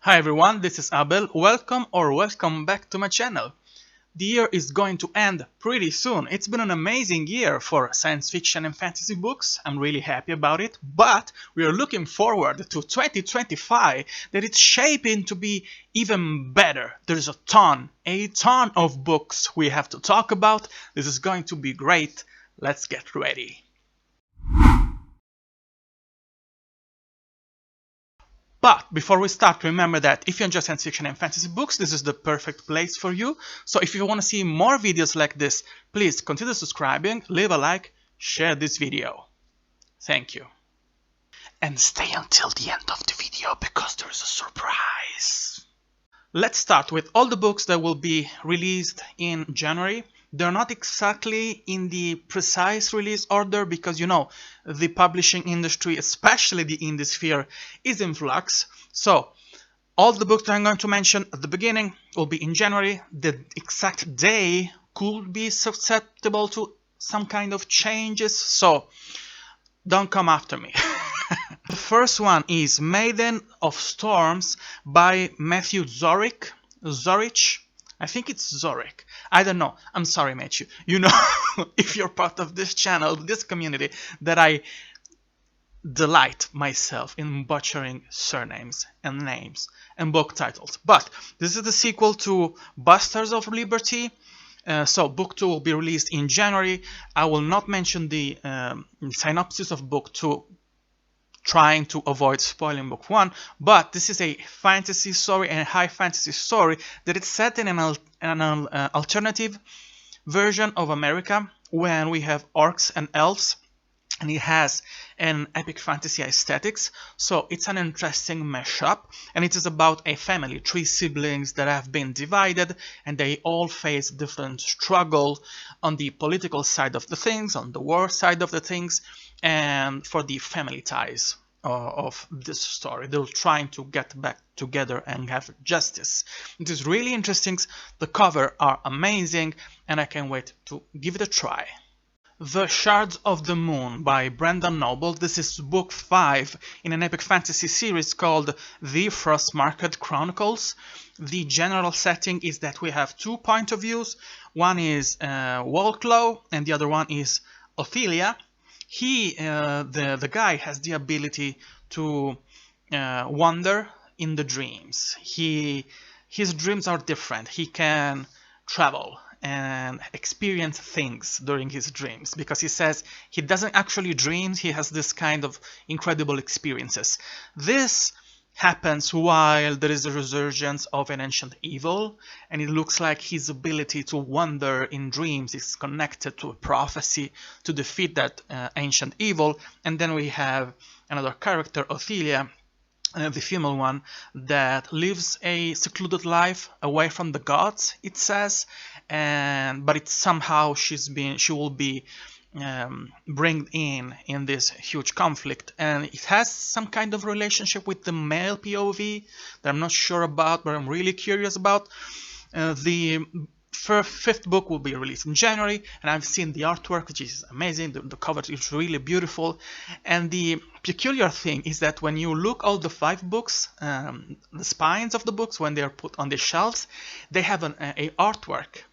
Hi everyone, this is Abel. Welcome back to my channel. The year is going to end pretty soon. It's been an amazing year for science fiction and fantasy books. I'm really happy about it, but we are looking forward to 2025 that it's shaping to be even better. There's a ton of books we have to talk about. This is going to be great. Let's get ready. But before we start, remember that if you enjoy science fiction and fantasy books, this is the perfect place for you. So if you want to see more videos like this, please consider subscribing, leave a like, share this video. Thank you. And stay until the end of the video because there's a surprise. Let's start with all the books that will be released in January. They're not exactly in the precise release order because, you know, the publishing industry, especially the indie sphere, is in flux. So, all the books that I'm going to mention at the beginning will be in January. The exact day could be susceptible to some kind of changes, so don't come after me. The first one is Maiden of Storms by Matthew Zorich. I think it's Zorich. I don't know. I'm sorry, Matthew. You know, if you're part of this channel, this community, that I delight myself in butchering surnames and names and book titles. But this is the sequel to Bastards of Liberty. So book 2 will be released in January. I will not mention the synopsis of book 2, trying to avoid spoiling book 1, but this is a fantasy story and a high fantasy story that is set in an alternative version of America when we have orcs and elves, and it has an epic fantasy aesthetics. So it's an interesting mashup, and it is about a family, 3 siblings that have been divided, and they all face different struggle on the political side of the things, on the war side of the things, and for the family ties of this story. They're trying to get back together and have justice. It is really interesting. The cover are amazing, and I can't wait to give it a try. The Shards of the Moon by Brendan Noble. This is book 5 in an epic fantasy series called The Frostmarked Chronicles. The general setting is that we have 2 point of views. One is Walklow and the other one is Ophelia. The guy has the ability to wander in the dreams. His dreams are different. He can travel and experience things during his dreams because he says he doesn't actually dream. He has this kind of incredible experiences. This happens while there is a resurgence of an ancient evil, and it looks like his ability to wander in dreams is connected to a prophecy to defeat that ancient evil. And then we have another character, Ophelia, the female one, that lives a secluded life away from the gods, it says, but it's somehow she will be bring in this huge conflict, and it has some kind of relationship with the male POV that I'm not sure about, but I'm really curious about. The 5th book will be released in January, and I've seen the artwork, which is amazing. The cover is really beautiful, and the peculiar thing is that when you look all the 5 books, the spines of the books, when they are put on the shelves, they have a artwork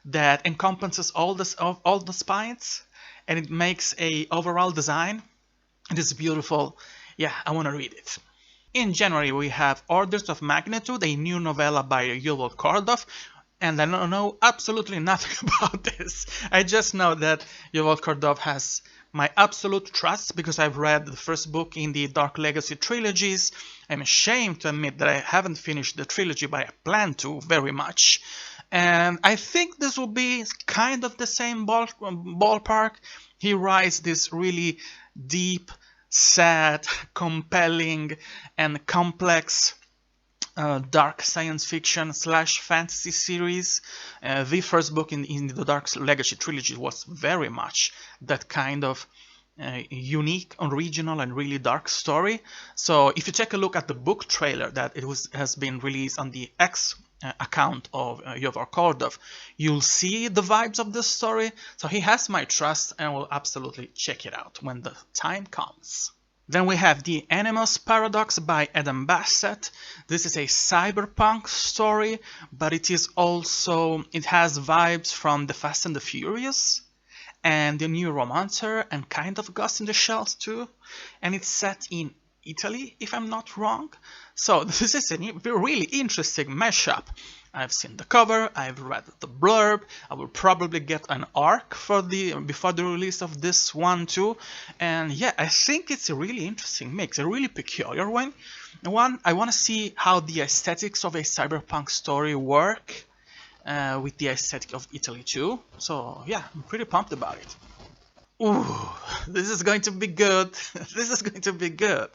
that encompasses all the spines, and it makes a overall design. It is beautiful. Yeah, I want to read it. In January we have Orders of Magnitude, a new novella by Yuval Kordov, and I don't know absolutely nothing about this. I just know that Yuval Kordov has my absolute trust because I've read the first book in the Dark Legacy trilogies. I'm ashamed to admit that I haven't finished the trilogy, but I plan to very much. And I think this will be kind of the same ballpark. He writes this really deep, sad, compelling, and complex dark science fiction / fantasy series. The first book in the Dark Legacy trilogy was very much that kind of unique, original, and really dark story. So if you take a look at the book trailer that has been released on the X account of Yuval Kordov, you'll see the vibes of this story. So he has my trust, and I will absolutely check it out when the time comes. Then we have the Animus Paradox by Adam Bassett. This is a cyberpunk story, but it has vibes from The Fast and the Furious and the new Romancer and kind of Ghost in the Shells too. And it's set in Italy, if I'm not wrong. So this is a really interesting mashup. I've seen the cover, I've read the blurb, I will probably get an arc for before the release of this one too, and yeah, I think it's a really interesting mix, a really peculiar one. I want to see how the aesthetics of a cyberpunk story work with the aesthetic of Italy too, so yeah, I'm pretty pumped about it. Ooh, this is going to be good. This is going to be good.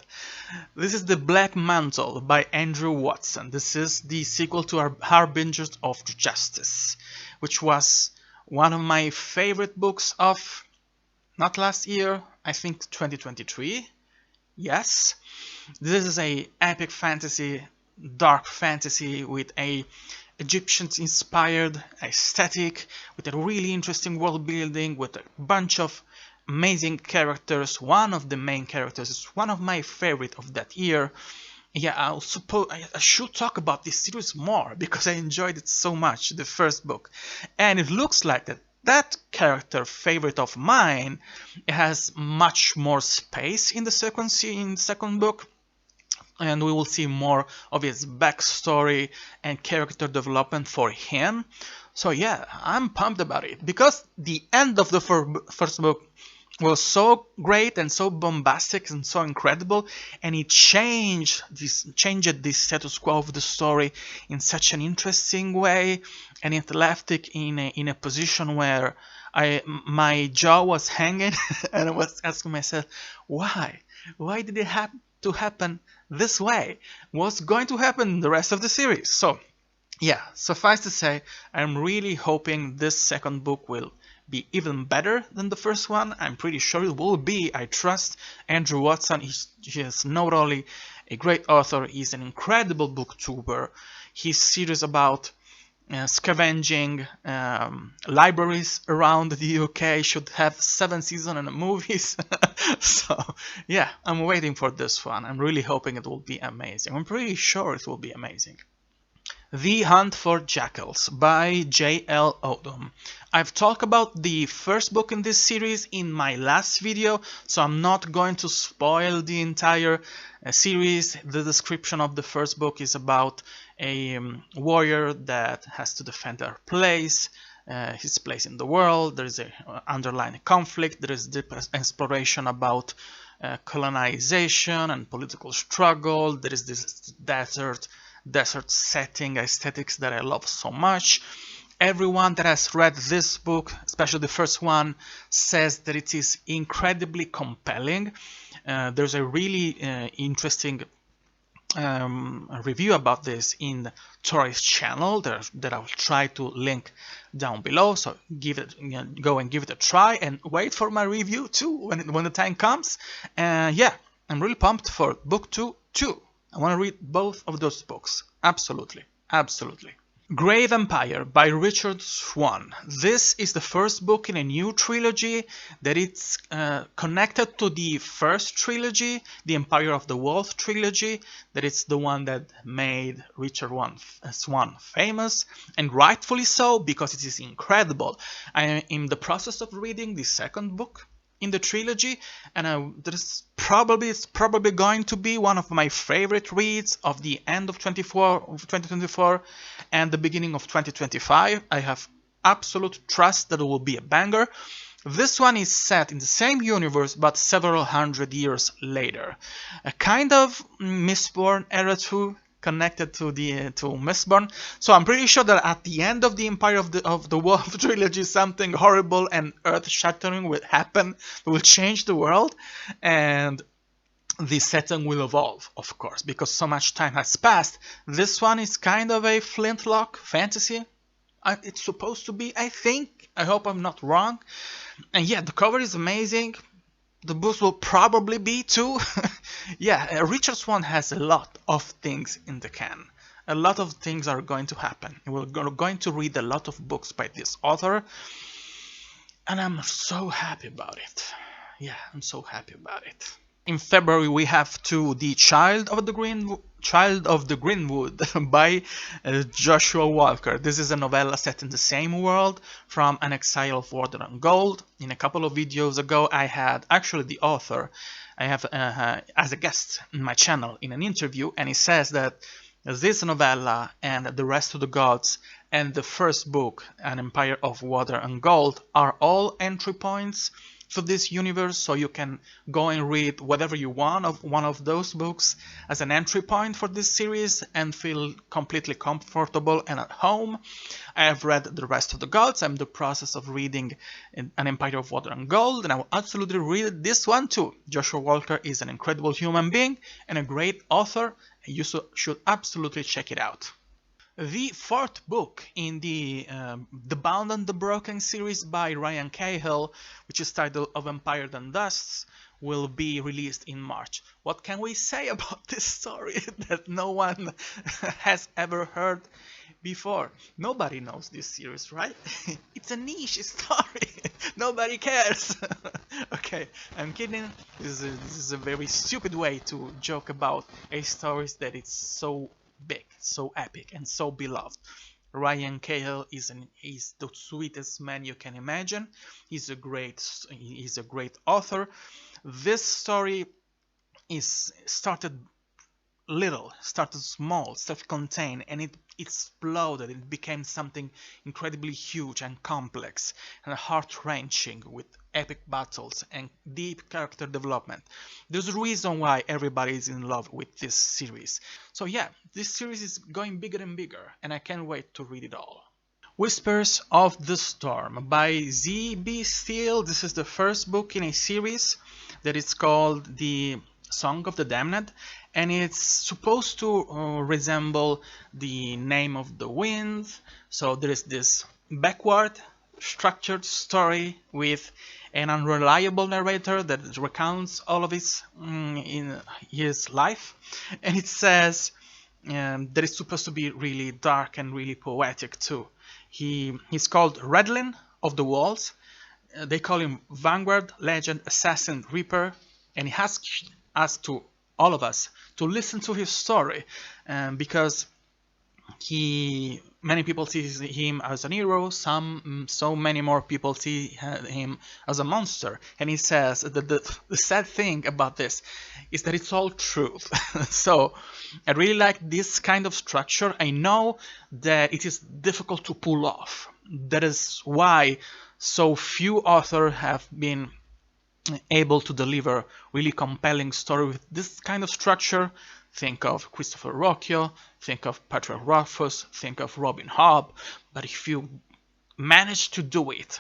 This is The Black Mantle by Andrew Watson. This is the sequel to Harbingers of Justice, which was one of my favorite books of, not last year, I think 2023. Yes. This is a epic fantasy, dark fantasy with a Egyptian-inspired aesthetic, with a really interesting world building, with a bunch of amazing characters. One of the main characters is one of my favorite of that year. Yeah, I should talk about this series more because I enjoyed it so much, the first book. And it looks like that character favorite of mine has much more space in the second book. And we will see more of his backstory and character development for him. So yeah, I'm pumped about it because the end of the first book was so great and so bombastic and so incredible, and it changed the status quo of the story in such an interesting way, and it left it in a position where my jaw was hanging and I was asking myself, why did it have to happen this way? What's going to happen in the rest of the series? So yeah, suffice to say, I'm really hoping this second book will be even better than the first one. I'm pretty sure it will be. I trust Andrew Watson. He is not only a great author, he's an incredible booktuber. His series about scavenging libraries around the UK should have 7 seasons and movies. So yeah, I'm waiting for this one. I'm really hoping it will be amazing. I'm pretty sure it will be amazing. The Hunt for Jackals by J.L. Odom. I've talked about the first book in this series in my last video, so I'm not going to spoil the entire series. The description of the first book is about a warrior that has to defend his place in the world. There is an underlying conflict. There is deep exploration about colonization and political struggle. There is this desert setting aesthetics that I love so much. Everyone that has read this book, especially the first one, says that it is incredibly compelling. There's a really interesting review about this in Tori's channel that I'll try to link down below, so go and give it a try and wait for my review too when the time comes. Yeah, I'm really pumped for book 2 too. I want to read both of those books. Absolutely. Grave Empire by Richard Swan. This is the first book in a new trilogy that it's connected to the first trilogy, the Empire of the Wolf trilogy, that it's the one that made Richard Swan famous, and rightfully so, because it is incredible. I am in the process of reading the second book in the trilogy, and it's probably going to be one of my favorite reads of the end of 2024 and the beginning of 2025. I have absolute trust that it will be a banger. This one is set in the same universe but several hundred years later, a kind of Mistborn era too, connected to Mistborn. So I'm pretty sure that at the end of the Empire of the Wolf trilogy, something horrible and earth-shattering will happen. It will change the world, and the setting will evolve, of course, because so much time has passed. This one is kind of a flintlock fantasy. It's supposed to be, I think. I hope I'm not wrong. And yeah, the cover is amazing. The books will probably be too. Yeah, Richard Swan has a lot of things in the can. A lot of things are going to happen. We're going to read a lot of books by this author. And I'm so happy about it. Yeah, I'm so happy about it. In February we have The Child of the Greenwood by Joshua Walker. This is a novella set in the same world from An Exile of Water and Gold. In a couple of videos ago I had actually the author I have as a guest in my channel in an interview, and he says that this novella and The Rest of the Gods and the first book, An Empire of Water and Gold, are all entry points to this universe, so you can go and read whatever you want of one of those books as an entry point for this series and feel completely comfortable and at home. I have read The Rest of the Gods. I'm in the process of reading An Empire of Water and Gold, and I will absolutely read this one too. Joshua Walker is an incredible human being and a great author, and you should absolutely check it out. The fourth book in the Bound and the Broken series by Ryan Cahill, which is titled Of Empire and Dusts, will be released in March. What can we say about this story that no one has ever heard before? Nobody knows this series, right? It's a niche story. Nobody cares. Okay, I'm kidding. This is a very stupid way to joke about a story that it's so big, so epic, and so beloved. Ryan Cahill is the sweetest man you can imagine. He's a great author. This story started small, self-contained, and it exploded. It became something incredibly huge and complex and heart-wrenching, with epic battles and deep character development. There's a reason why everybody is in love with this series. So yeah, this series is going bigger and bigger, and I can't wait to read it all. Whispers of the Storm by Z.B. Steele. This is the first book in a series that is called The Song of the Damned, and it's supposed to resemble The Name of the Wind. So there is this backward structured story with an unreliable narrator that recounts all of in his life, and it says that it's supposed to be really dark and really poetic too. He's called Redlin of the Walls. They call him Vanguard, Legend, Assassin, Reaper, and he asks to all of us to listen to his story, because many people see him as an hero, so many more people see him as a monster. And he says that the sad thing about this is that it's all truth. So I really like this kind of structure. I know that it is difficult to pull off. That is why so few authors have been able to deliver really compelling story with this kind of structure. Think of Christopher Rocco, think of Patrick Rothfuss, think of Robin Hobb. But if you manage to do it,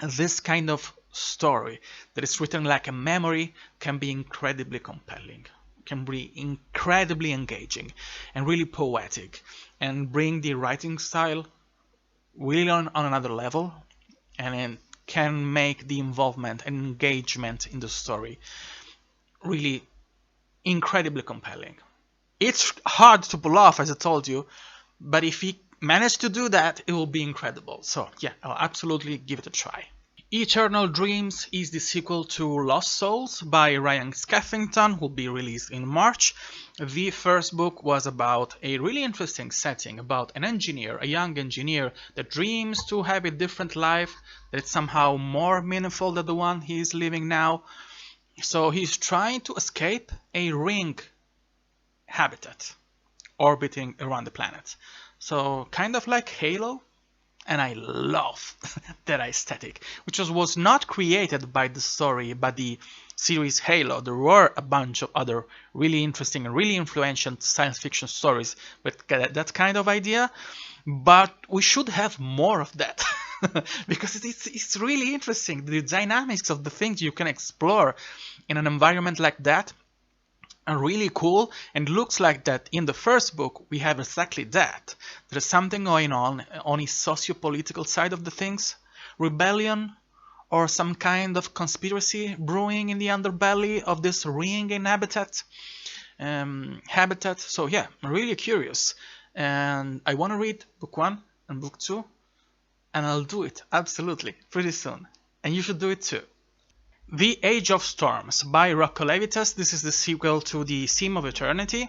this kind of story that is written like a memory can be incredibly compelling, can be incredibly engaging and really poetic, and bring the writing style really on another level, and it can make the involvement and engagement in the story really incredibly compelling. It's hard to pull off, as I told you, but if he managed to do that, it will be incredible. So yeah, I'll absolutely give it a try. Eternal Dreams is the sequel to Lost Souls by Ryan Skeffington, will be released in March. The first book was about a really interesting setting, about an engineer, a young engineer that dreams to have a different life that's somehow more meaningful than the one he is living now. So he's trying to escape a ring habitat orbiting around the planet. So kind of like Halo, and I love that aesthetic, which was not created by the story, but the series Halo. There were a bunch of other really interesting and really influential science fiction stories with that kind of idea, but we should have more of that. Because it's really interesting. The dynamics of the things you can explore in an environment like that are really cool, and looks like that in the first book we have exactly that. There's something going on a socio-political side of the things, rebellion or some kind of conspiracy brewing in the underbelly of this ring habitat. So yeah, I'm really curious, and I want to read book 1 and book 2, and I'll do it absolutely pretty soon, and you should do it too. The Age of Storms by Rocco Levitas. This is the sequel to The Seam of Eternity,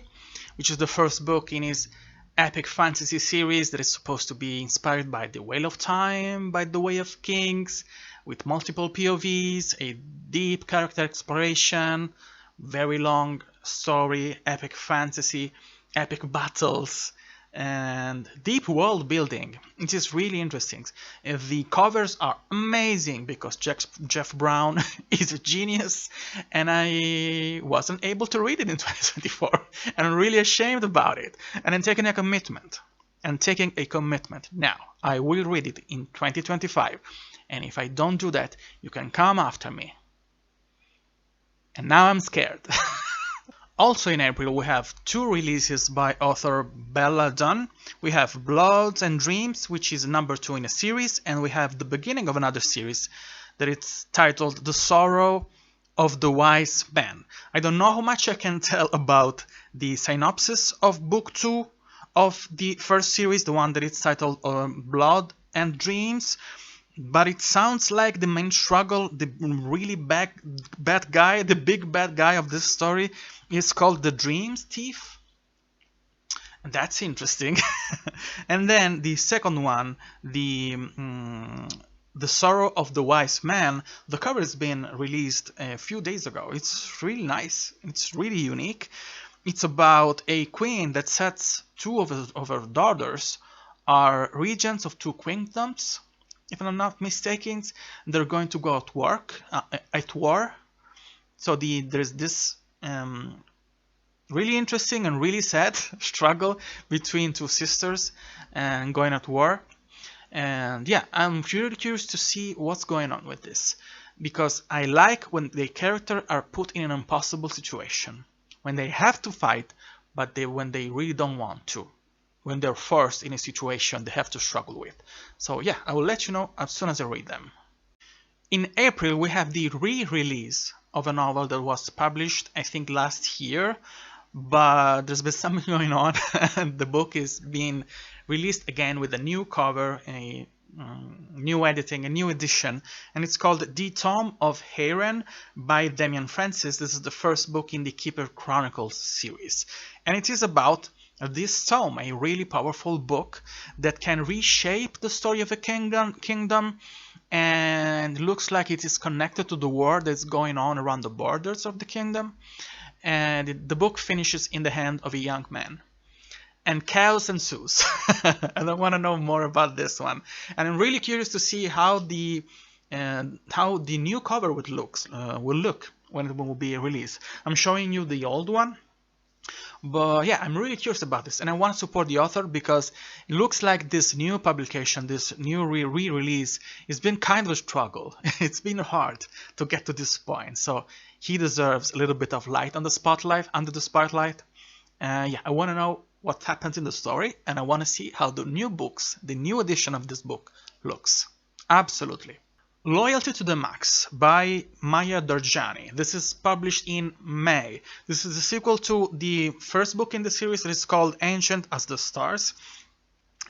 which is the first book in his epic fantasy series that is supposed to be inspired by The Wheel of Time, by The Way of Kings, with multiple POVs, a deep character exploration, very long story, epic fantasy, epic battles, and deep world building. It is really interesting. The covers are amazing because Jeff Brown is a genius, and I wasn't able to read it in 2024, and I'm really ashamed about it. And I'm taking a commitment. Now, I will read it in 2025, and if I don't do that, you can come after me. And now I'm scared. Also in April we have 2 releases by author Dunn. We have Bloods and Dreams, which is number 2 in a series, and we have the beginning of another series that it's titled The Sorrow of the Wise Man. I don't know how much I can tell about the synopsis of book 2 of the first series, the one that is titled Blood and Dreams, but it sounds like the main struggle, the really bad guy, the big bad guy of this story is called the Dreams Thief. And that's interesting. And then the second one, the Sorrow of the Wise Man, the cover has been released a few days ago. It's really nice. It's really unique. It's about a queen that sets 2 of her daughters are regents of 2 kingdoms. If I'm not mistaken, they're going to go at war. So there's this really interesting and really sad struggle between 2 sisters and going at war. And yeah, I'm really curious to see what's going on with this, because I like when the characters are put in an impossible situation, when they have to fight, but when they really don't want to. When they're forced in a situation they have to struggle with. So yeah, I will let you know as soon as I read them. In April we have the re-release of a novel that was published I think last year, but there's been something going on and the book is being released again with a new cover, a new editing, a new edition, and it's called The Tome of Haren by Damien Francis. This is the first book in the Keeper Chronicles series, and it is about this tome, a really powerful book that can reshape the story of a kingdom, and looks like it is connected to the war that's going on around the borders of the kingdom. And the book finishes in the hand of a young man, and chaos ensues. And I want to know more about this one, and I'm really curious to see how the new cover will look when it will be released. I'm showing you the old one. But yeah, I'm really curious about this, and I want to support the author because it looks like this new publication, this new re-release, has been kind of a struggle. It's been hard to get to this point, so he deserves a little bit of light on the spotlight, under the spotlight. Yeah, I want to know what happens in the story, and I want to see how the new books, the new edition of this book, looks. Absolutely. Loyalty to the Max by Maya Darjani. This is published in May. This is the sequel to the first book in the series that is called Ancient as the Stars.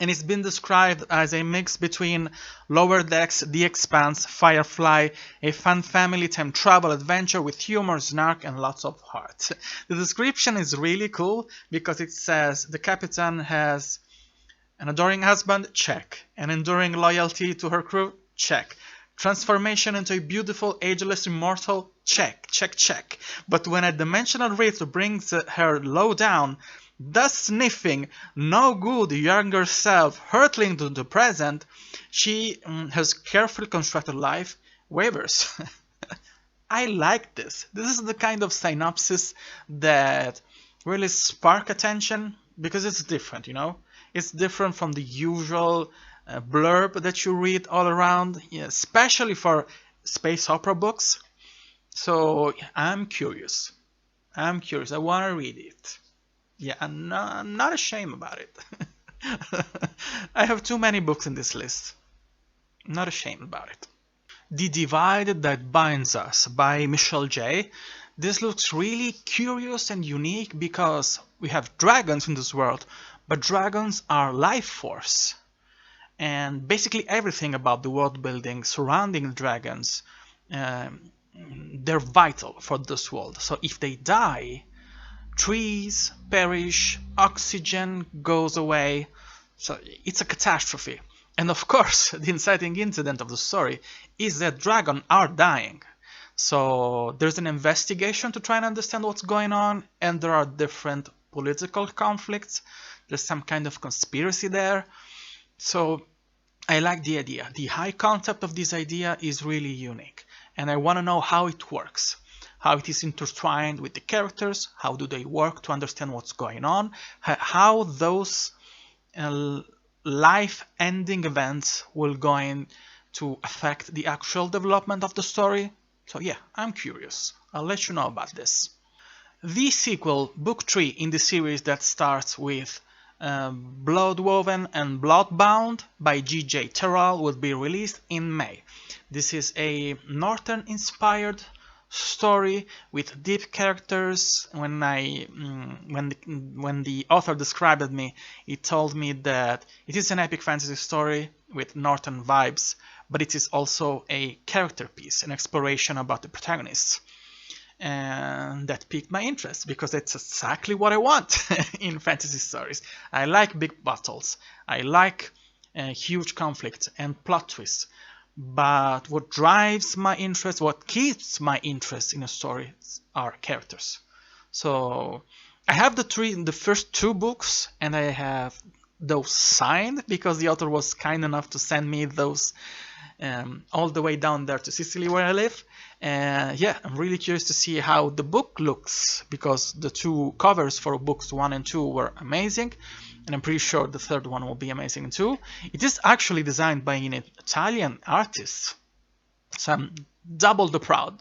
And it's been described as a mix between Lower Decks, The Expanse, Firefly, a fun family time travel adventure with humor, snark, and lots of heart. The description is really cool because it says the captain has an adoring husband, check. An enduring loyalty to her crew, check. Transformation into a beautiful, ageless immortal, check, check, check. But when a dimensional rift brings her low down, thus sniffing, no good younger self hurtling to the present, she has carefully constructed life wavers. I like this. This is the kind of synopsis that really spark attention because it's different, you know? It's different from the usual blurb that you read all around, especially for space opera books. So I'm curious. I want to read it. Yeah, I'm not ashamed about it. I have too many books in this list. I'm not ashamed about it. The Divide That Binds Us by Michelle J. This looks really curious and unique because we have dragons in this world, but dragons are life force. And basically everything about the world building surrounding dragons they're vital for this world. So if they die, trees perish, oxygen goes away, so it's a catastrophe. And of course, the inciting incident of the story is that dragons are dying. So there's an investigation to try and understand what's going on, and there are different political conflicts. There's some kind of conspiracy there. So I like the idea. The high concept of this idea is really unique, and I want to know how it works, how it is intertwined with the characters, how do they work to understand what's going on, how those life-ending events will going to affect the actual development of the story. So yeah, I'm curious. I'll let you know about this. The sequel, Book 3 in the series that starts with Bloodwoven and Bloodbound by G.J. Terral will be released in May. This is a Northern-inspired story with deep characters. When the author described me, he told me that it is an epic fantasy story with Northern vibes, but it is also a character piece, an exploration about the protagonists. And that piqued my interest because it's exactly what I want in fantasy stories. I like big battles, I like huge conflict and plot twists, but what drives my interest, what keeps my interest in a story are characters. So I have the first 2 books, and I have those signed because the author was kind enough to send me those all the way down there to Sicily where I live. Yeah, I'm really curious to see how the book looks, because the 2 covers for books 1 and 2 were amazing, and I'm pretty sure the 3rd one will be amazing too. It is actually designed by an Italian artist, so I'm double the proud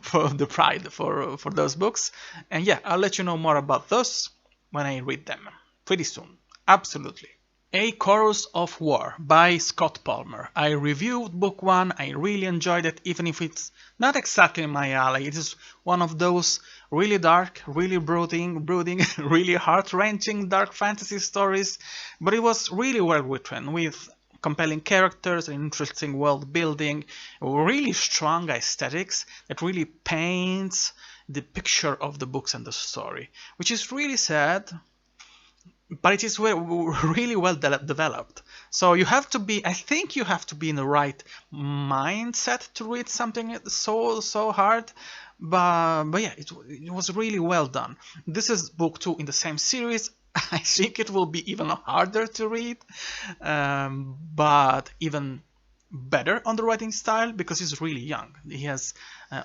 for the pride for those books. And yeah, I'll let you know more about those when I read them pretty soon. Absolutely. A Chorus of War by Scott Palmer. I reviewed book 1, I really enjoyed it, even if it's not exactly my alley. It is one of those really dark, really brooding, really heart-wrenching dark fantasy stories, but it was really well written, with compelling characters, and interesting world building, really strong aesthetics that really paints the picture of the books and the story, which is really sad. But it is really well developed. So you have to be, I think you have to be in the right mindset to read something so hard. But yeah, it was really well done. This is book 2 in the same series. I think it will be even harder to read, but even better on the writing style, because he's really young. He has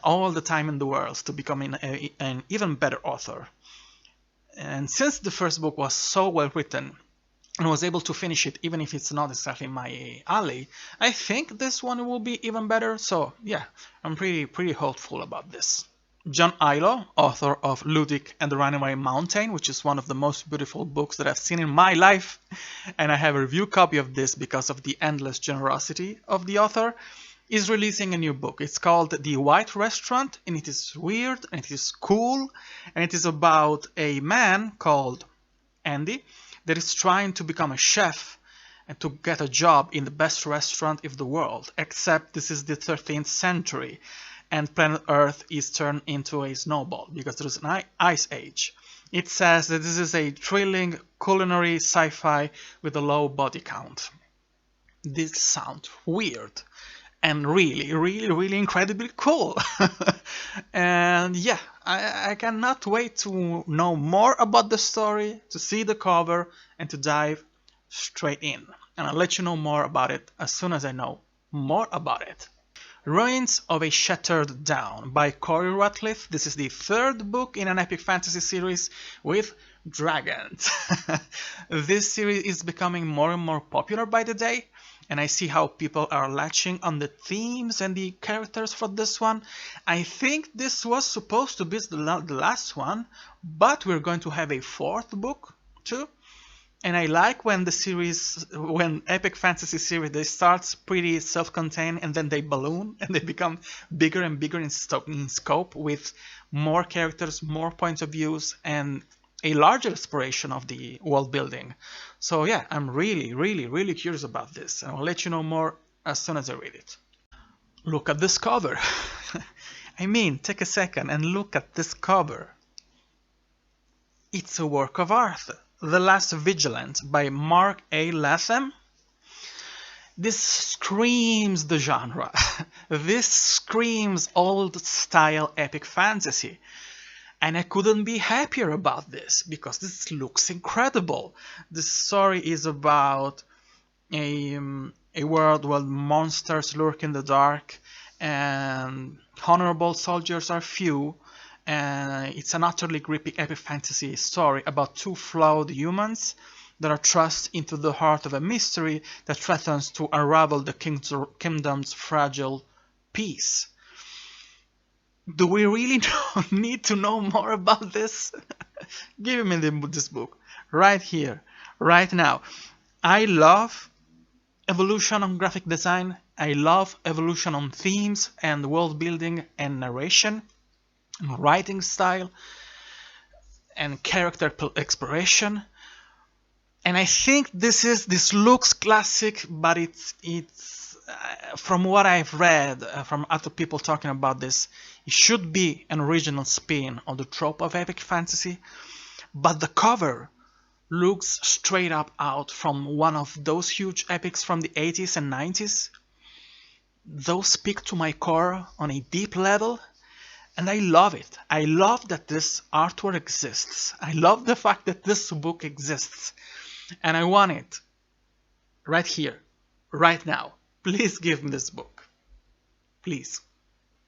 all the time in the world to become an even better author. And since the first book was so well written and was able to finish it, even if it's not exactly my alley, I think this one will be even better. So yeah, I'm pretty hopeful about this. John Ilho, author of Ludic and the Runaway Mountain, which is one of the most beautiful books that I've seen in my life, and I have a review copy of this because of the endless generosity of the author, is releasing a new book. It's called The White Restaurant, and it is weird, and it is cool, and it is about a man called Andy that is trying to become a chef and to get a job in the best restaurant of the world, except this is the 13th century, and planet Earth is turned into a snowball because there is an ice age. It says that this is a thrilling culinary sci-fi with a low body count. This sounds weird and really incredibly cool. And yeah, I cannot wait to know more about the story, to see the cover, and to dive straight in. And I'll let you know more about it as soon as I know more about it. Ruins of a Shattered Down by Corey Ratliff. This is the 3rd book in an epic fantasy series with dragons. This series is becoming more and more popular by the day, and I see how people are latching on the themes and the characters for this one. I think this was supposed to be the last one, but we're going to have a 4th book too. And I like when epic fantasy series, they start pretty self-contained and then they balloon and they become bigger and bigger in scope, with more characters, more points of views, and a larger exploration of the world building. So yeah, I'm really curious about this, and I'll let you know more as soon as I read it. Look at this cover. I mean, take a second and look at this cover. It's a work of art. The Last Vigilant by Mark A. Latham. This screams the genre. This screams old-style epic fantasy. And I couldn't be happier about this, because this looks incredible. This story is about a world where monsters lurk in the dark, and honorable soldiers are few. And it's an utterly gripping epic fantasy story about two flawed humans that are thrust into the heart of a mystery that threatens to unravel the kingdom's fragile peace. Do we really need to know more about this? Give me this book right here, right now. I love evolution on graphic design. I love evolution on themes and world building and narration, and writing style, and character exploration. And I think this looks classic, but it's from what I've read from other people talking about this, it should be an original spin on the trope of epic fantasy. But the cover looks straight up out from one of those huge epics from the 80s and 90s. Those speak to my core on a deep level, and I love it. I love that this artwork exists. I love the fact that this book exists. And I want it right here, right now. Please give me this book. Please.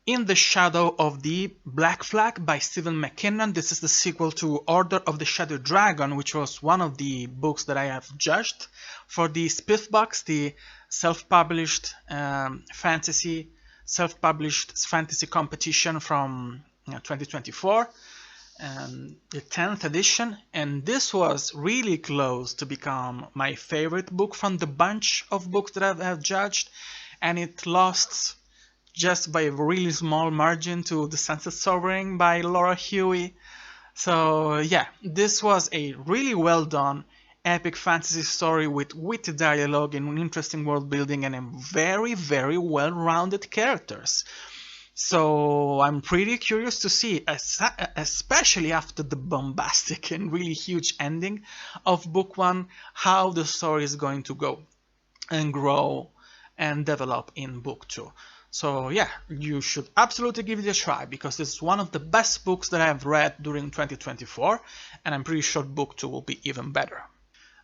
In the Shadow of the Black Flag by Stephen McKinnon. This is the sequel to Order of the Shadow Dragon, which was one of the books that I have judged for the Spiffbox, the self-published fantasy competition from 2024. The 10th edition, and this was really close to become my favorite book from the bunch of books that I have judged, and it lost just by a really small margin to The Sunset Sovereign by Laura Huey. So yeah, this was a really well done epic fantasy story with witty dialogue and interesting world building and very, very well rounded characters. So I'm pretty curious to see, especially after the bombastic and really huge ending of book 1, how the story is going to go and grow and develop in book 2. So yeah, you should absolutely give it a try, because it's one of the best books that I have read during 2024, and I'm pretty sure book 2 will be even better.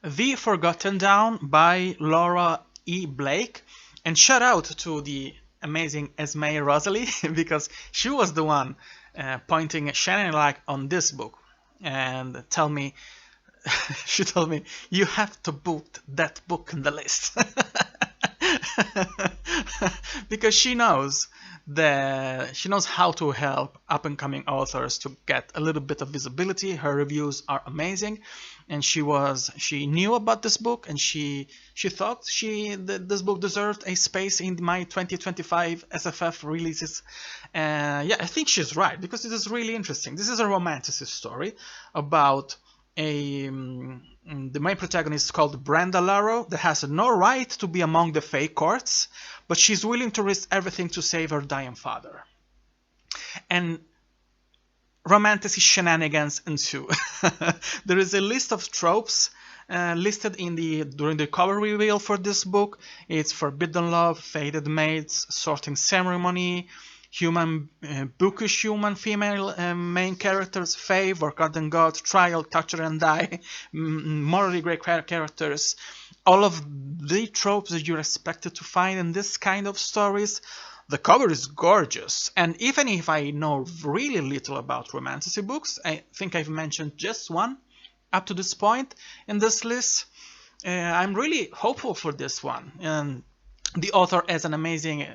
The Forgotten Down by Laura E. Blake, and shout out to the amazing Esme Rosalie, because she was the one pointing a shining light on this book and she told me, you have to put that book in the list. Because she knows how to help up-and-coming authors to get a little bit of visibility. Her reviews are amazing, and she knew about this book, and she thought this book deserved a space in my 2025 SFF releases. Yeah, I think she's right, because it is really interesting. This is a romanticist story about the main protagonist is called Brenda Laro, that has no right to be among the Fae courts, but she's willing to risk everything to save her dying father. And romantic shenanigans ensue. There is a list of tropes listed during the cover reveal for this book. It's forbidden love, fated mates, sorting ceremony, bookish human female main characters, fae, forgotten god, trial, torture and die, morally great characters. All of the tropes that you're expected to find in this kind of stories. The cover is gorgeous, and even if I know really little about romantasy books, I think I've mentioned just one up to this point in this list. I'm really hopeful for this one. And the author has an amazing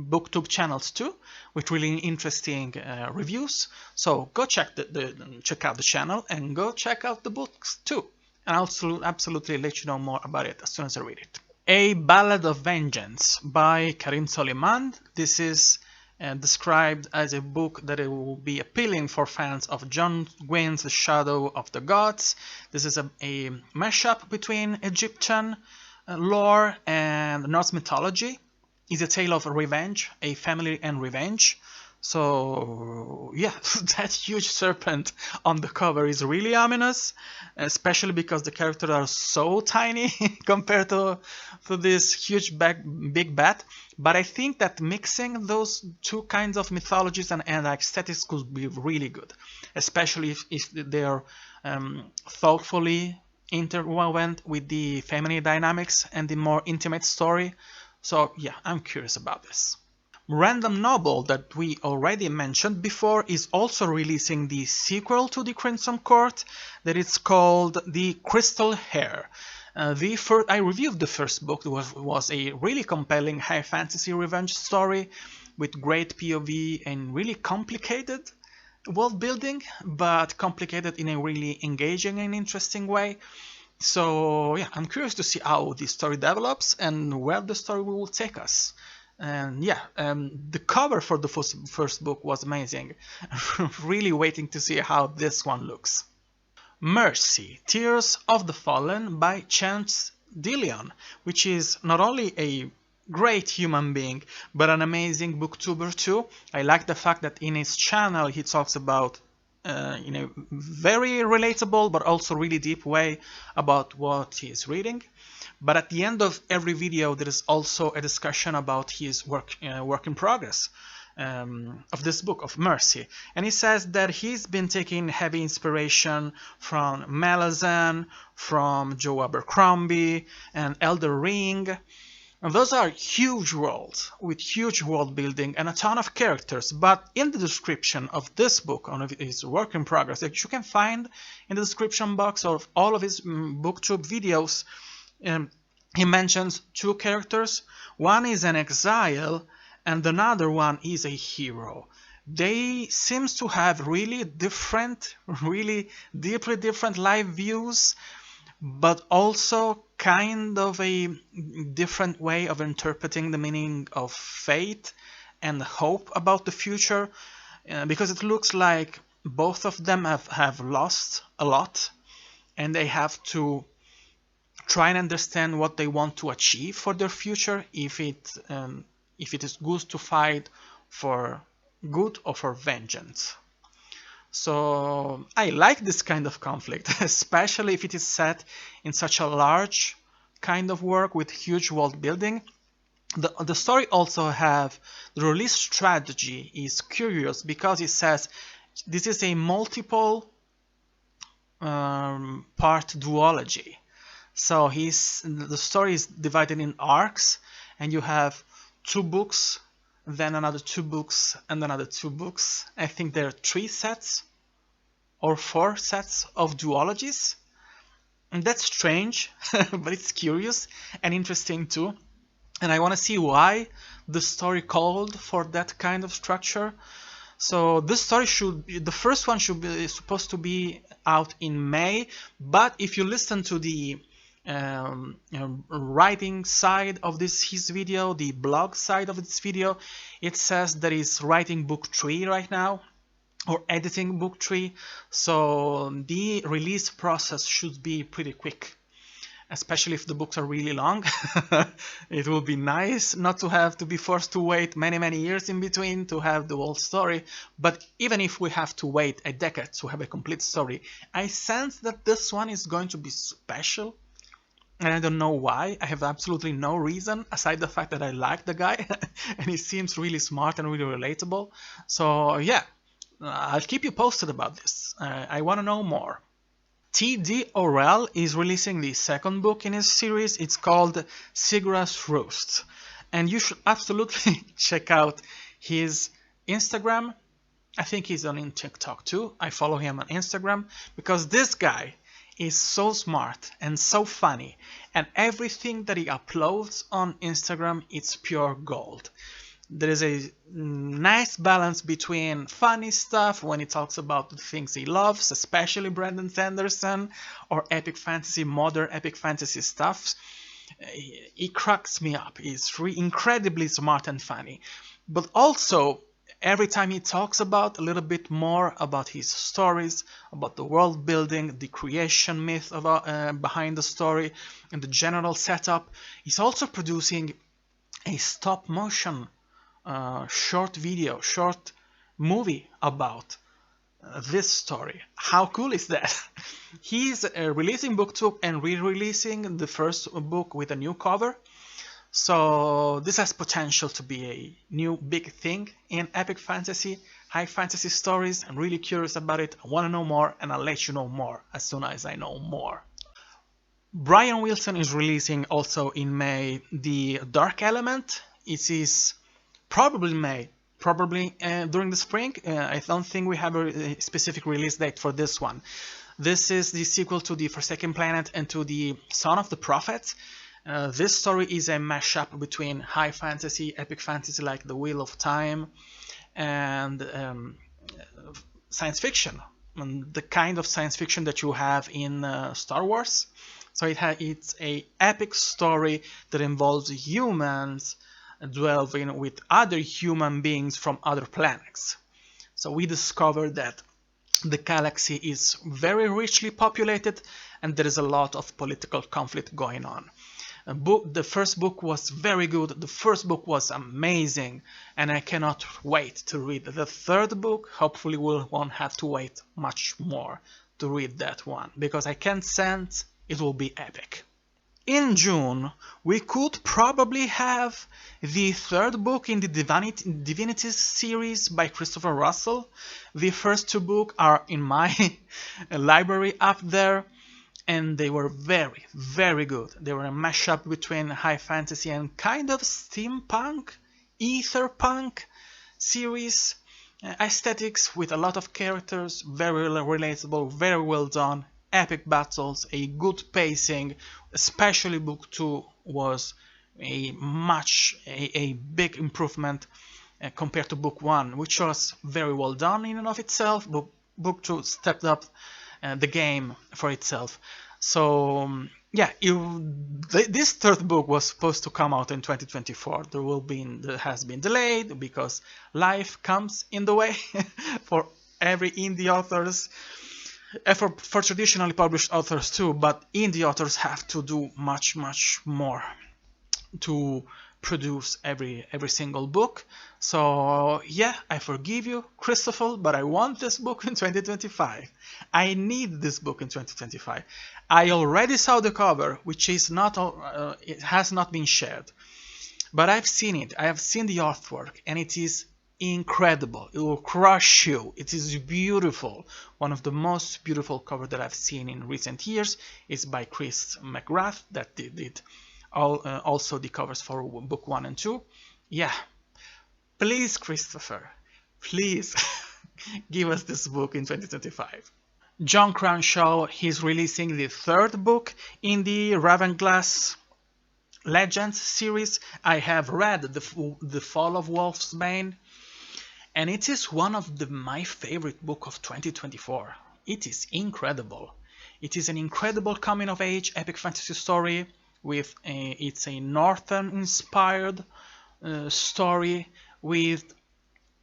booktube channels too, with really interesting reviews. So go check out the channel and go check out the books too. And I'll absolutely let you know more about it as soon as I read it. A Ballad of Vengeance by Karim Soliman. This is described as a book that it will be appealing for fans of John Gwynn's The Shadow of the Gods. This is a mashup between Egyptian lore and Norse mythology. It's a tale of revenge, a family and revenge. So yeah, that huge serpent on the cover is really ominous, especially because the characters are so tiny compared to this huge big bat. But I think that mixing those two kinds of mythologies and aesthetics could be really good, especially if they are thoughtfully interwoven with the feminine dynamics and the more intimate story. So yeah, I'm curious about this. Random Noble, that we already mentioned before, is also releasing the sequel to the Crimson Court, that it's called The Crystal Hair. I reviewed the first book. It was a really compelling high fantasy revenge story with great POV and really complicated world building, but complicated in a really engaging and interesting way. So yeah, I'm curious to see how the story develops and where the story will take us. And yeah, the cover for the first book was amazing. Really waiting to see how this one looks. Mercy, Tears of the Fallen by Chance Dillion, which is not only a great human being, but an amazing booktuber too. I like the fact that in his channel he talks about in a very relatable but also really deep way about what he's reading. But at the end of every video there is also a discussion about his work in progress of this book of Mercy, and he says that he's been taking heavy inspiration from Malazan, from Joe Abercrombie and Elder Ring. And those are huge worlds with huge world building and a ton of characters, but in the description of this book on his work in progress that you can find in the description box of all of his booktube videos, he mentions two characters. One is an exile and another one is a hero. They seems to have really different, really deeply different life views, but also kind of a different way of interpreting the meaning of fate and hope about the future, because it looks like both of them have lost a lot and they have to try and understand what they want to achieve for their future, if it is good to fight for good or for vengeance. So I like this kind of conflict, especially if it is set in such a large kind of work with huge world building. The story also have the release strategy is curious because it says this is a multiple part duology. So the story is divided in arcs, and you have 2 books, then another 2 books, and another 2 books. I think there are 3 sets or 4 sets of duologies. And that's strange, but it's curious and interesting too. And I want to see why the story called for that kind of structure. So this story the first one should be supposed to be out in May, but if you listen to the writing side of his video, the blog side of this video, it says that he's writing book 3 right now, or editing book 3, so the release process should be pretty quick, especially if the books are really long. It will be nice not to have to be forced to wait many years in between to have the whole story, but even if we have to wait a decade to have a complete story, I sense that this one is going to be special. And I don't know why. I have absolutely no reason aside the fact that I like the guy and he seems really smart and really relatable. So yeah, I'll keep you posted about this. I want to know more. T.D. Orell is releasing the second book in his series. It's called Sigura's Roost. And you should absolutely check out his Instagram. I think he's on TikTok too. I follow him on Instagram because this guy is so smart and so funny, and everything that he uploads on Instagram is pure gold. There is a nice balance between funny stuff when he talks about the things he loves, especially Brandon Sanderson, or modern epic fantasy stuff. He cracks me up. He's incredibly smart and funny, but also every time he talks about a little bit more about his stories, about the world building, the creation myth behind the story, and the general setup, he's also producing a stop motion short movie about this story. How cool is that? He's releasing book 2 and re-releasing the first book with a new cover. So this has potential to be a new big thing in epic fantasy, high fantasy stories. I'm really curious about it. I want to know more, and I'll let you know more as soon as I know more. Brian Wilson is releasing also in May the Dark Element. It is probably May, probably during the spring. I don't think we have a specific release date for this one. This is the sequel to the Forsaken Planet and to the Son of the Prophet. This story is a mashup between high fantasy, epic fantasy like The Wheel of Time, and science fiction, and the kind of science fiction that you have in Star Wars. So it's a epic story that involves humans dwelling with other human beings from other planets. So we discover that the galaxy is very richly populated and there is a lot of political conflict going on. The first book was very good, the first book was amazing, and I cannot wait to read the third book. Hopefully we won't have to wait much more to read that one, because I can sense it will be epic. In June, we could probably have the third book in the Divinities series by Christopher Russell. The first two books are in my library up there, and they were very, very good. They were a mashup between high fantasy and kind of steampunk, etherpunk series. Aesthetics with a lot of characters, very relatable, very well done. Epic battles, a good pacing, especially book 2 was a big improvement compared to book 1, which was very well done in and of itself. Book 2 stepped up the game for itself. So yeah, this third book was supposed to come out in 2024. There has been delayed because life comes in the way for every indie authors. For traditionally published authors too, but indie authors have to do much more to produce every single book. So yeah, I forgive you, Christopher, but I want this book in 2025. I need this book in 2025. I already saw the cover, which is not it has not been shared, but I've seen it. I have seen the artwork, and it is incredible. It will crush you. It is beautiful. One of the most beautiful covers that I've seen in recent years is by Chris McGrath, that did also the covers for book 1 and 2. Yeah, please, Christopher, please give us this book in 2025. John Crenshaw, he's releasing the third book in the Ravenglass Legends series. I have read the Fall of Wolfsbane, and it is one of my favorite book of 2024. It is incredible. It is an incredible coming-of-age epic fantasy story. It's a Northern-inspired story with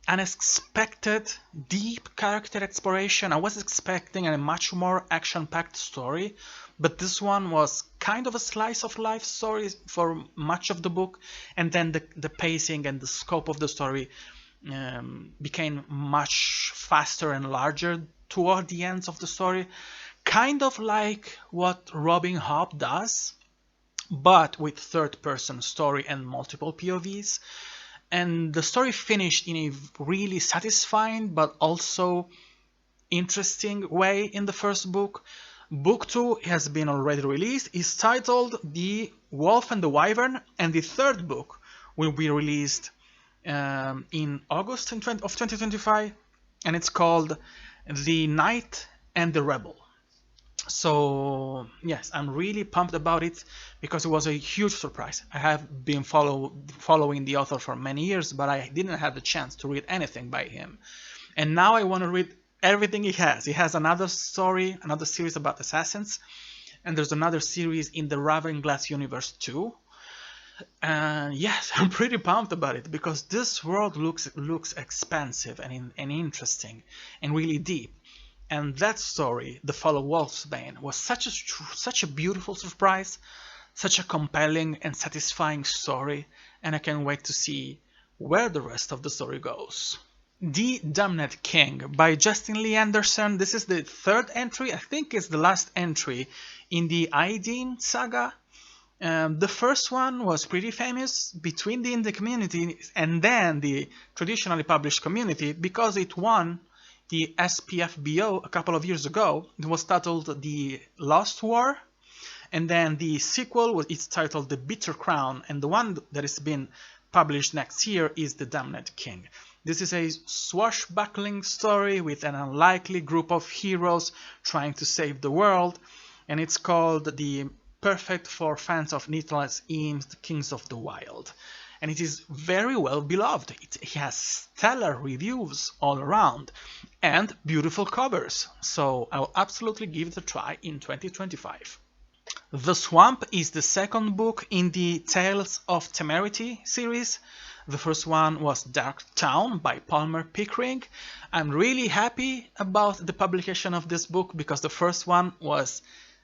unexpected, deep character exploration. I was expecting a much more action-packed story, but this one was kind of a slice-of-life story for much of the book, and then the pacing and the scope of the story became much faster and larger toward the ends of the story, kind of like what Robin Hobb does, but with third-person story and multiple POVs. And the story finished in a really satisfying but also interesting way in the first book. Book 2 has been already released. It's titled The Wolf and the Wyvern, and the third book will be released in August of 2025, and it's called The Knight and the Rebel. So yes, I'm really pumped about it because it was a huge surprise. I have been following the author for many years, but I didn't have the chance to read anything by him. And now I want to read everything he has. He has another story, another series about assassins, and there's another series in the Ravenglass universe too. And yes, I'm pretty pumped about it because this world looks expansive and interesting and really deep. And that story, The Fall of Wolfsbane, was such a beautiful surprise, such a compelling and satisfying story, and I can't wait to see where the rest of the story goes. The Damned King by Justin Lee Anderson. This is the third entry, I think it's the last entry in the Aydin saga. The first one was pretty famous between the indie community and then the traditionally published community because it won the SPFBO a couple of years ago. It was titled The Lost War, and then the sequel it's titled The Bitter Crown, and the one that has been published next year is The Damned King. This is a swashbuckling story with an unlikely group of heroes trying to save the world, and it's called the perfect for fans of Nicholas Eames' The Kings of the Wild. And it is very well beloved. It has stellar reviews all around and beautiful covers, so I will absolutely give it a try in 2025. The Swamp is the second book in the Tales of Temerity series. The first one was Dark Town by Palmer Pickering. I'm really happy about the publication of this book because the first one was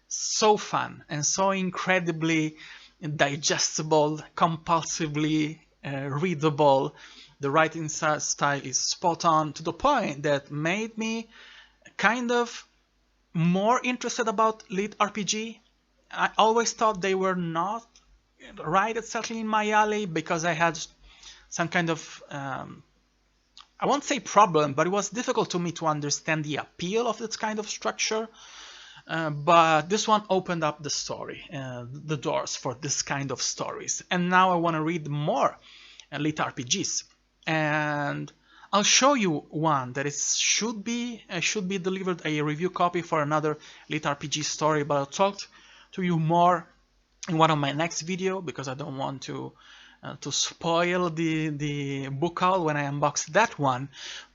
so fun and so incredibly digestible, compulsively readable. The writing style is spot on to the point that made me kind of more interested about lit RPG. I always thought they were not right exactly in my alley because I had some kind of I won't say problem, but it was difficult to me to understand the appeal of this kind of structure. But this one opened up the story, the doors for this kind of stories. And now I want to read more lit RPGs. And I'll show you one that should be delivered a review copy for another lit RPG story, but I'll talk to you more in one of my next video because I don't want to spoil the book haul when I unbox that one.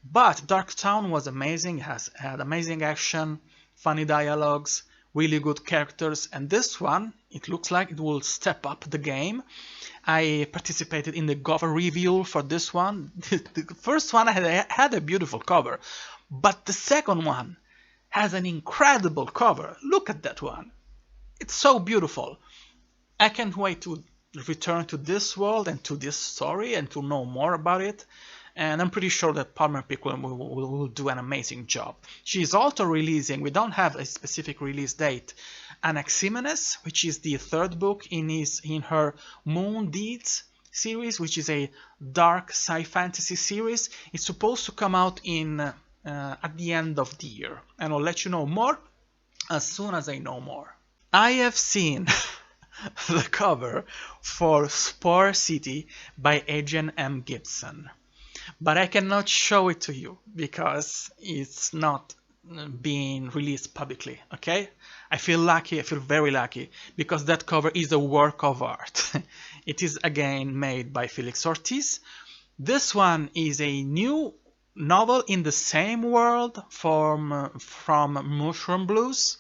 But Dark Town was amazing. It had amazing action, funny dialogues, really good characters, and this one, it looks like it will step up the game. I participated in the cover review for this one. The first one had a beautiful cover, but the second one has an incredible cover. Look at that one. It's so beautiful. I can't wait to return to this world and to this story and to know more about it. And I'm pretty sure that Palmer Pickering will do an amazing job. She's also releasing, we don't have a specific release date, Anaximenes, which is the third book in her Moon Deeds series, which is a dark sci-fantasy series. It's supposed to come out at the end of the year, and I'll let you know more as soon as I know more. I have seen the cover for Spore City by Adrian M. Gibson, but I cannot show it to you because it's not being released publicly, okay? I feel lucky, I feel very lucky, because that cover is a work of art. It is again made by Felix Ortiz. This one is a new novel in the same world from Mushroom Blues,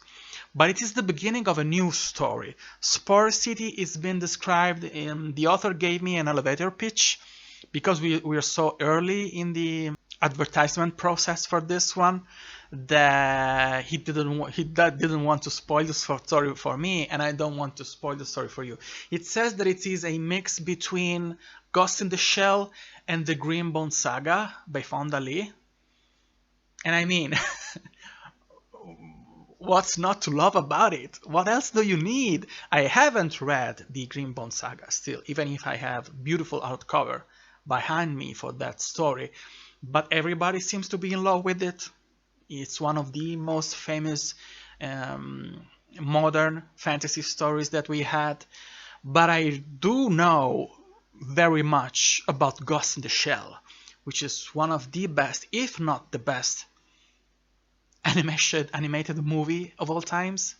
but it is the beginning of a new story. Spore City is being described, the author gave me an elevator pitch, because we are so early in the advertisement process for this one that he didn't want to spoil the story for me, and I don't want to spoil the story for you. It says that it is a mix between Ghost in the Shell and the Greenbone Saga by Fonda Lee. And I mean, what's not to love about it? What else do you need? I haven't read the Greenbone Saga still, even if I have beautiful hardcover behind me for that story, but everybody seems to be in love with it. It's one of the most famous modern fantasy stories that we had, but I do know very much about Ghost in the Shell, which is one of the best, if not the best, animated movie of all times.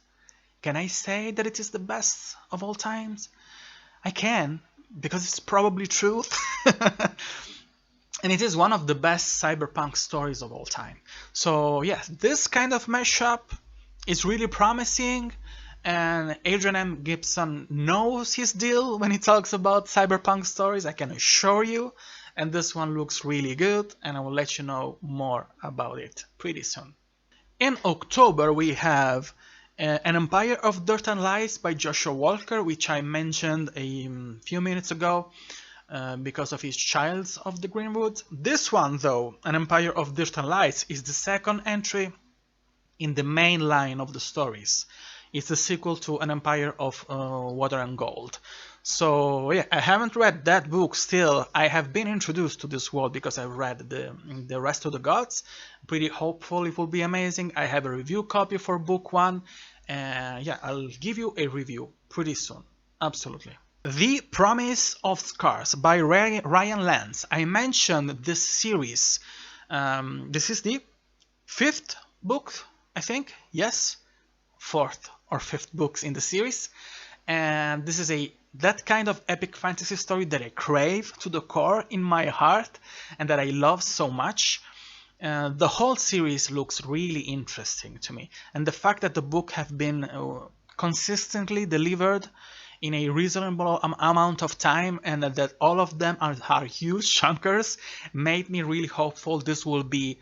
Can I say that it is the best of all times? I can, because it's probably true. And it is one of the best cyberpunk stories of all time. So yes, this kind of mashup is really promising, and Adrian M. Gibson knows his deal when he talks about cyberpunk stories, I can assure you, and this one looks really good, and I will let you know more about it pretty soon. In October we have An Empire of Dirt and Lies by Joshua Walker, which I mentioned a few minutes ago. because of his Childs of the Greenwood. This one, though, An Empire of Dirt and Lights, is the second entry in the main line of the stories. It's a sequel to An Empire of Water and Gold. So yeah, I haven't read that book still. I have been introduced to this world because I've read the rest of the gods. Pretty hopeful it will be amazing. I have a review copy for book 1. Yeah, I'll give you a review pretty soon. Absolutely. The Promise of Scars by Ryan Lance. I mentioned this series. This is the 5th book, I think. Yes, 4th or 5th books in the series. And this is that kind of epic fantasy story that I crave to the core in my heart and that I love so much. The whole series looks really interesting to me, and the fact that the book have been consistently delivered in a reasonable amount of time and that all of them are huge chunkers made me really hopeful this will be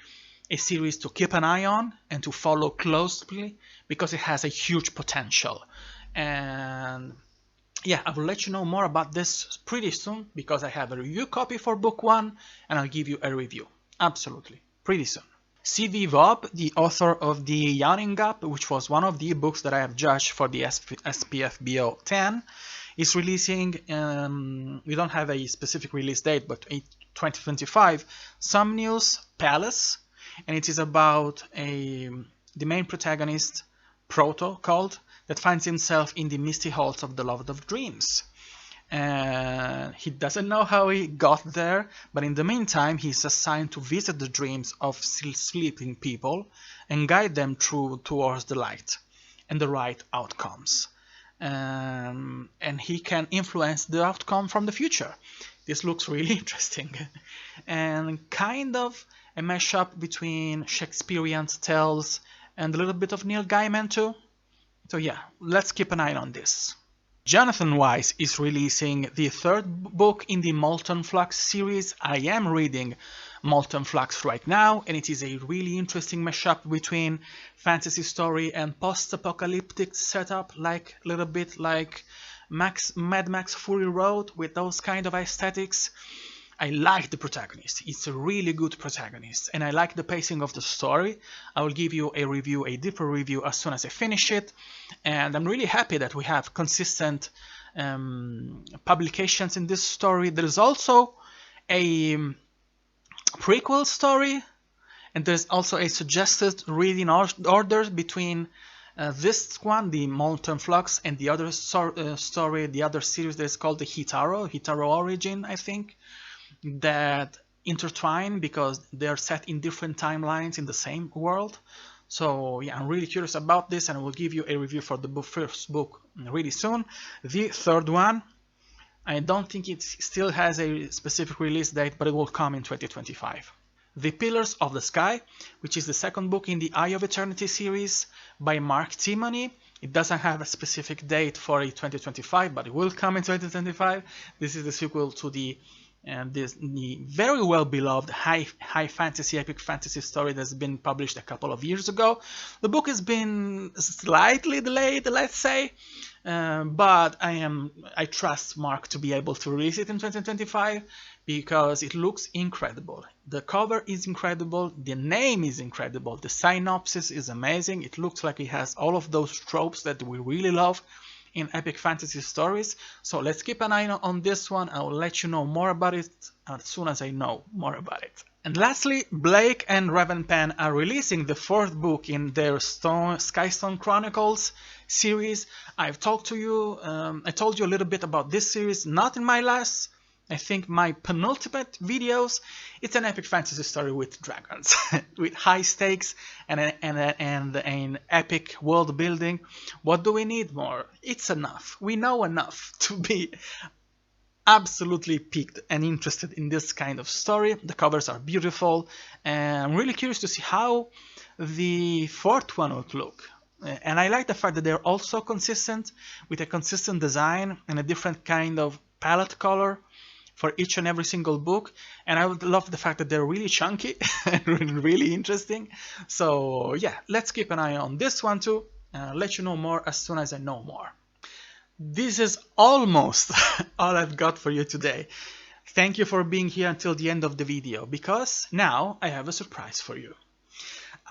a series to keep an eye on and to follow closely because it has a huge potential. And yeah, I will let you know more about this pretty soon because I have a review copy for book 1 and I'll give you a review. Absolutely. Pretty soon. C.V. Vob, the author of The Yawning Gap, which was one of the books that I have judged for the SPF BO 10, is releasing, we don't have a specific release date, but 2025, Somnius Palace, and it is about the main protagonist, Proto, called, that finds himself in the misty halls of the Lord of Dreams. And he doesn't know how he got there, but in the meantime he's assigned to visit the dreams of still sleeping people and guide them towards the light and the right outcomes. And he can influence the outcome from the future. This looks really interesting and kind of a mashup between Shakespearean tales and a little bit of Neil Gaiman too. So yeah, let's keep an eye on this. Jonathan Weiss is releasing the 3rd book in the Molten Flux series. I am reading Molten Flux right now, and it is a really interesting mashup between fantasy story and post-apocalyptic setup, like a little bit like Mad Max Fury Road with those kind of aesthetics. I like the protagonist. It's a really good protagonist, and I like the pacing of the story. I will give you a deeper review as soon as I finish it, and I'm really happy that we have consistent publications in this story. There is also a prequel story, and there's also a suggested reading order between this one, the Molten Flux, and the other story, the other series that is called the Hitaro Origin, I think, that intertwine because they're set in different timelines in the same world. So yeah, I'm really curious about this, and I will give you a review for the first book really soon. The 3rd one, I don't think it still has a specific release date, but it will come in 2025. The Pillars of the Sky, which is the 2nd book in the Eye of Eternity series by Mark Timoney. It doesn't have a specific date for 2025, but it will come in 2025. This is the sequel to the very well beloved high fantasy, epic fantasy story that's been published a couple of years ago. The book has been slightly delayed, let's say, but I trust Mark to be able to release it in 2025 because it looks incredible. The cover is incredible, the name is incredible, the synopsis is amazing. It looks like it has all of those tropes that we really love in epic fantasy stories. So let's keep an eye on this one. I will let you know more about it as soon as I know more about it. And lastly, Blake and Ravenpan are releasing the 4th book in their Skystone Chronicles series. I've talked to you, I told you a little bit about this series, not in my last, I think my penultimate videos. It's an epic fantasy story with dragons, with high stakes and an epic world building. What do we need more? It's enough. We know enough to be absolutely piqued and interested in this kind of story. The covers are beautiful, and I'm really curious to see how the 4th one would look. And I like the fact that they're also consistent, with a consistent design and a different kind of palette color for each and every single book. And I would love the fact that they're really chunky and really interesting. So yeah, let's keep an eye on this one too, and I'll let you know more as soon as I know more. This is almost all I've got for you today. Thank you for being here until the end of the video, because now I have a surprise for you.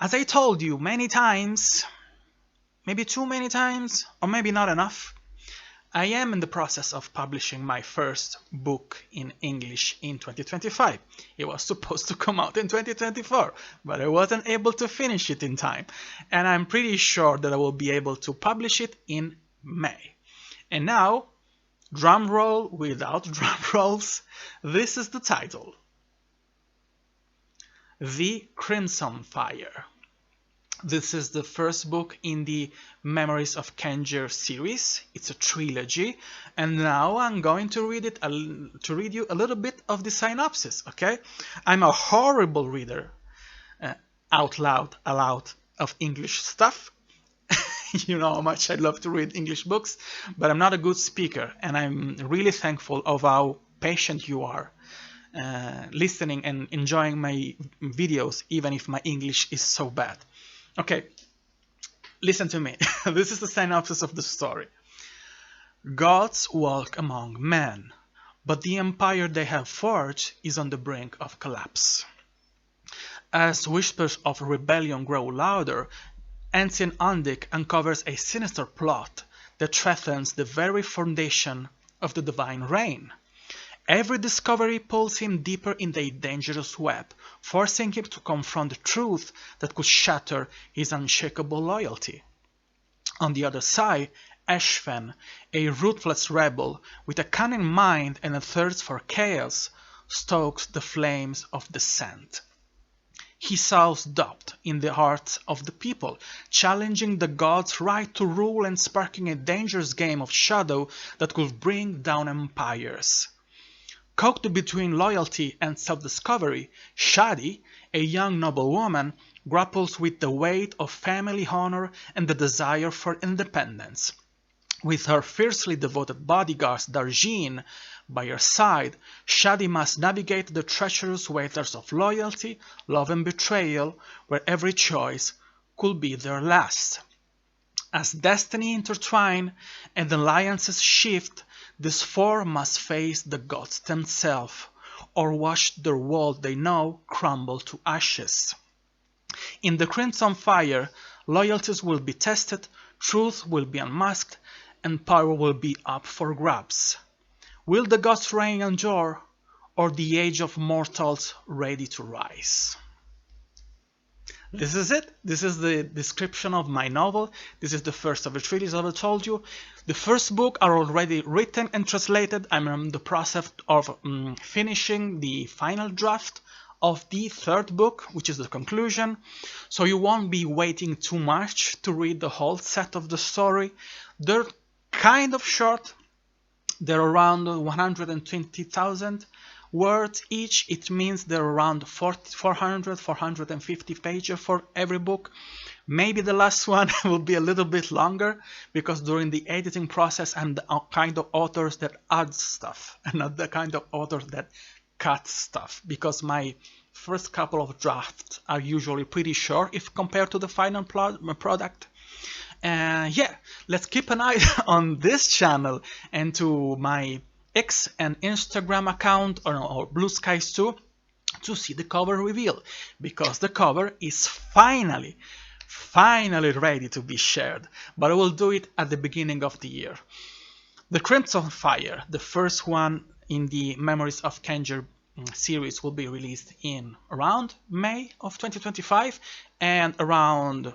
As I told you many times, maybe too many times, or maybe not enough, I am in the process of publishing my first book in English in 2025. It was supposed to come out in 2024, but I wasn't able to finish it in time. And I'm pretty sure that I will be able to publish it in May. And now, drum roll without drum rolls, this is the title. The Crimson Fire. This is the first book in the Memories of Kenjer series. It's a trilogy, and now I'm going to read you a little bit of the synopsis, okay? I'm a horrible reader, out loud of English stuff. You know how much I love to read English books, but I'm not a good speaker, and I'm really thankful of how patient you are listening and enjoying my videos, even if my English is so bad. Okay, listen to me. This is the synopsis of the story. Gods walk among men, but the empire they have forged is on the brink of collapse. As whispers of rebellion grow louder, Ancient Undic uncovers a sinister plot that threatens the very foundation of the divine reign. Every discovery pulls him deeper in a dangerous web, forcing him to confront the truth that could shatter his unshakable loyalty. On the other side, Ashfen, a ruthless rebel with a cunning mind and a thirst for chaos, stokes the flames of dissent. He sows doubt in the hearts of the people, challenging the gods' right to rule and sparking a dangerous game of shadow that could bring down empires. Caught between loyalty and self-discovery, Shadi, a young noblewoman, grapples with the weight of family honor and the desire for independence. With her fiercely devoted bodyguards Darjani by her side, Shadi must navigate the treacherous waters of loyalty, love and betrayal, where every choice could be their last. As destiny intertwine and alliances shift, these four must face the gods themselves, or watch the world they know crumble to ashes. In the Crimson Fire, loyalties will be tested, truth will be unmasked, and power will be up for grabs. Will the gods' reign endure, or the age of mortals ready to rise? This is it. This is the description of my novel. This is the first of the trilogy, as I told you. The first book are already written and translated. I'm in the process of finishing the final draft of the third book, which is the conclusion. So you won't be waiting too much to read the whole set of the story. They're kind of short. They're around 120,000 words each. It means they're around 400-450 pages for every book. Maybe the last one will be a little bit longer, because during the editing process I'm the kind of author that adds stuff and not the kind of author that cuts stuff, because my first couple of drafts are usually pretty short if compared to the final product. Yeah, let's keep an eye on this channel and to my X and Instagram account, or Blue Skies too, to see the cover reveal, because the cover is finally ready to be shared, but I will do it at the beginning of the year. The Crimson Fire, the first one in the Memories of Kenjer series, will be released in around May of 2025, and around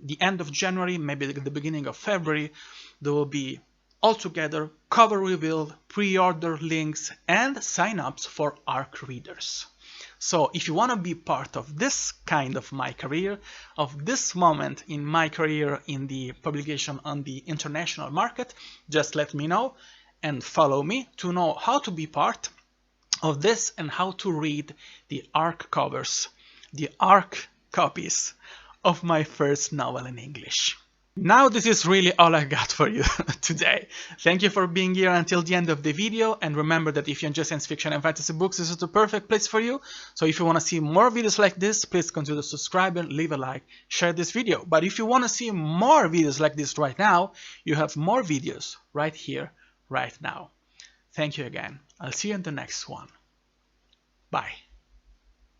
the end of January, maybe the beginning of February, there will be altogether cover reveal, pre-order links, and sign-ups for ARC readers. So if you want to be part of this kind of my career, of this moment in my career in the publication on the international market, just let me know and follow me to know how to be part of this and how to read the ARC covers, the ARC copies of my first novel in English. Now this is really all I got for you today. Thank you for being here until the end of the video, and remember that if you enjoy science fiction and fantasy books, this is the perfect place for you. So if you want to see more videos like this, please consider subscribing, leave a like, share this video. But if you want to see more videos like this right now, you have more videos right here, right now. Thank you again. I'll see you in the next one. Bye.